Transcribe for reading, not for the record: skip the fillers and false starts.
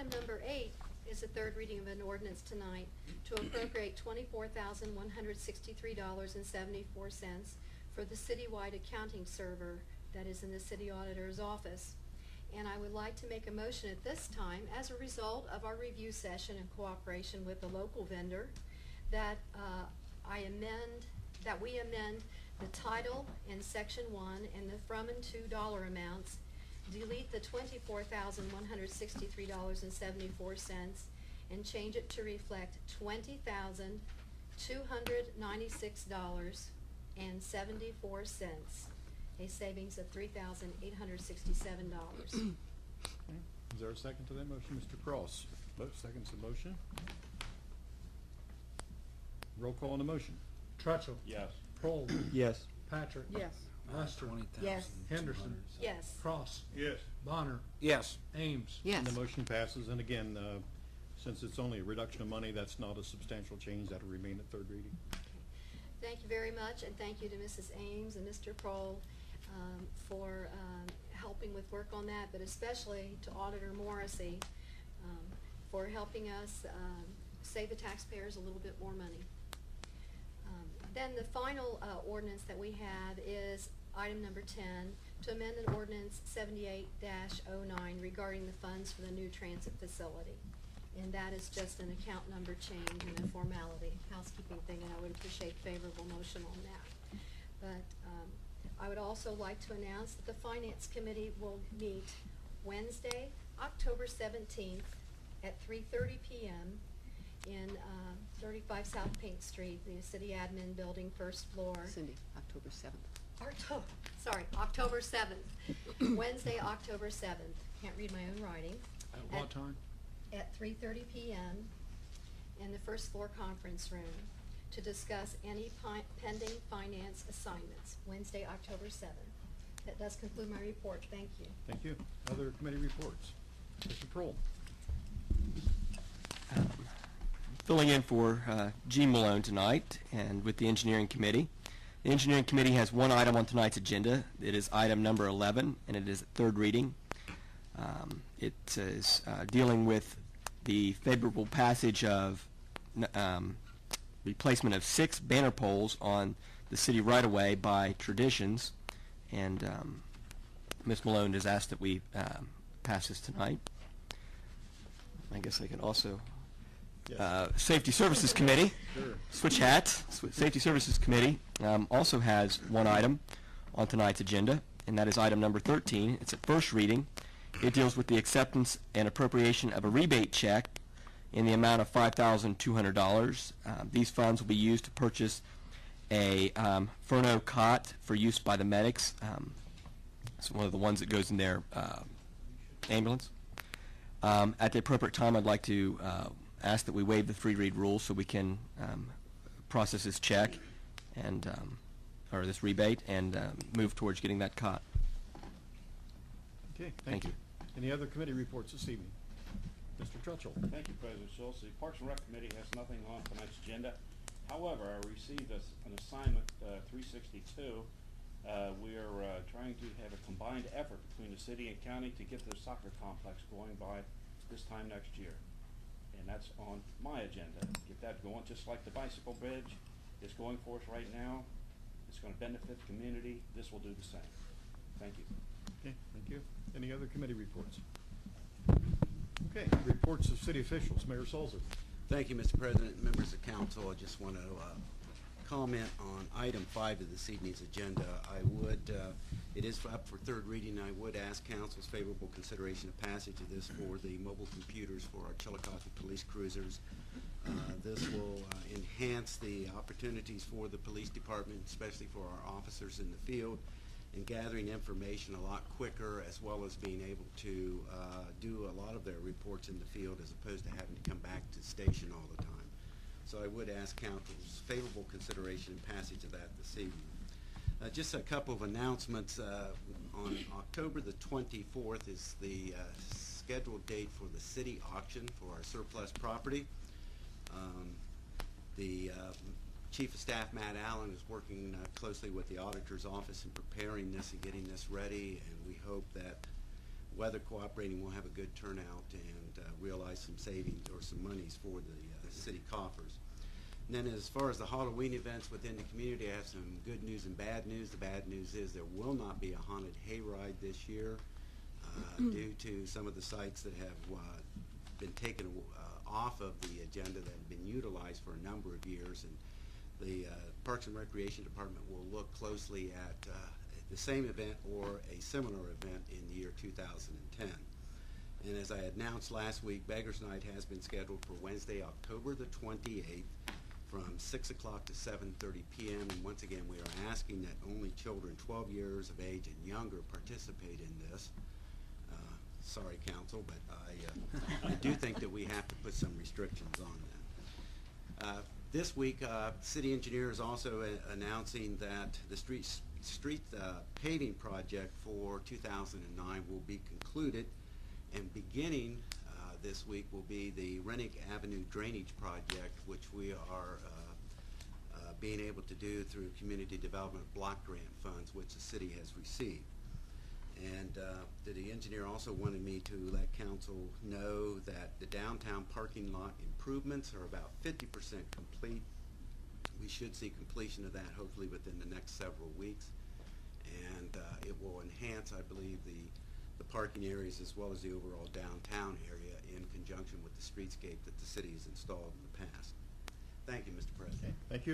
item number 8 is the third reading of an ordinance tonight to appropriate $24,163.74 for the citywide accounting server that is in the city auditor's office. And I would like to make a motion at this time, as a result of our review session in cooperation with the local vendor, that we amend the title in section 1 and the from and to dollar amounts, delete the $24,163.74 and change it to reflect $20,296.74, a savings of $3,867. Okay. Is there a second to that motion? Mr. Cross seconds the motion. Roll call on the motion. Trutchell. Yes. Prohl. Yes. Patrick. Yes. Lester. Yes. Henderson. Yes. Cross. Yes. Bonner. Yes. Ames. Yes. And the motion passes. And again, since it's only a reduction of money, that's not a substantial change. That'll remain at third reading. Thank you very much, and thank you to Mrs. Ames and Mr. Prohl for helping with work on that, but especially to Auditor Morrissey for helping us save the taxpayers a little bit more money. Then the final ordinance that we have is item number 10, to amend an ordinance 78-09 regarding the funds for the new transit facility. And that is just an account number change and a formality, housekeeping thing, and I would appreciate favorable motion on that. But I would also like to announce that the Finance Committee will meet Wednesday, October 17th at 3:30 p.m. in 35 South Paint Street, the City Admin Building, first floor. Cindy, October 7th. October 7th. Wednesday, October 7th. Can't read my own writing. At what time? At 3:30 p.m. in the first floor conference room to discuss any pending finance assignments. Wednesday, October 7th. That does conclude my report. Thank you. Thank you. Other committee reports. Mr. Prohl. Filling in for Gene Malone tonight and with the Engineering Committee. The Engineering Committee has one item on tonight's agenda. It is item number 11, and it is third reading. It is dealing with the favorable passage of replacement of 6 banner poles on the city right-of-way by Traditions, and Ms. Malone has asked that we pass this tonight. I guess I could also Safety Services Committee. Sure. Switch hats. Safety Services Committee also has one item on tonight's agenda, and that is item number 13. It's at first reading. It deals with the acceptance and appropriation of a rebate check in the amount of $5,200. These funds will be used to purchase a Furno cot for use by the medics. It's one of the ones that goes in their ambulance. At the appropriate time, I'd like to ask that we waive the 3-read rule so we can process this check and or this rebate and move towards getting that cot. Okay, Thank you. Any other committee reports this evening? Mr. Trutchell. Thank you, President Schultz. The Parks and Rec Committee has nothing on tonight's agenda. However, I received an assignment, 362. We are trying to have a combined effort between the city and county to get the soccer complex going by this time next year. And that's on my agenda. Get that going, just like the bicycle bridge is going for us right now. It's going to benefit the community. This will do the same. Thank you. Okay, thank you. Any other committee reports? Okay, reports of city officials. Mayor Salzer. Thank you, Mr. President, members of council. I just want to comment on item 5 of this evening's agenda. It is up for third reading. I would ask council's favorable consideration of passage of this for the mobile computers for our Chillicothe police cruisers. This will enhance the opportunities for the police department, especially for our officers in the field, in gathering information a lot quicker, as well as being able to do a lot of their reports in the field as opposed to having to come back to station all the time. So I would ask council's favorable consideration and passage of that this evening. Just a couple of announcements. On October the 24th is the scheduled date for the city auction for our surplus property. The Chief of Staff, Matt Allen, is working closely with the auditor's office in preparing this and getting this ready, and we hope that, weather cooperating, we'll have a good turnout, and realize some savings or some monies for the city coffers. And then as far as the Halloween events within the community, I have some good news and bad news. The bad news is there will not be a haunted hayride this year due to some of the sites that have been taken off of the agenda that have been utilized for a number of years. And the Parks and Recreation Department will look closely at the same event or a similar event in the year 2010. And as I announced last week, Beggars Night has been scheduled for Wednesday, October the 28th from 6 o'clock to 7:30 p.m. And once again, we are asking that only children 12 years of age and younger participate in this. Sorry, council, but I do think that we have to put some restrictions on that. This week, city engineer is also announcing that the street paving project for 2009 will be concluded, and beginning this week will be the Rennick Avenue Drainage Project, which we are being able to do through Community Development Block Grant funds, which the city has received. And the engineer also wanted me to let council know that the downtown parking lot improvements are about 50% complete. We should see completion of that hopefully within the next several weeks. And it will enhance, I believe, the parking areas as well as the overall downtown area in conjunction with the streetscape that the city has installed in the past. Thank you, Mr. President. Okay, thank you.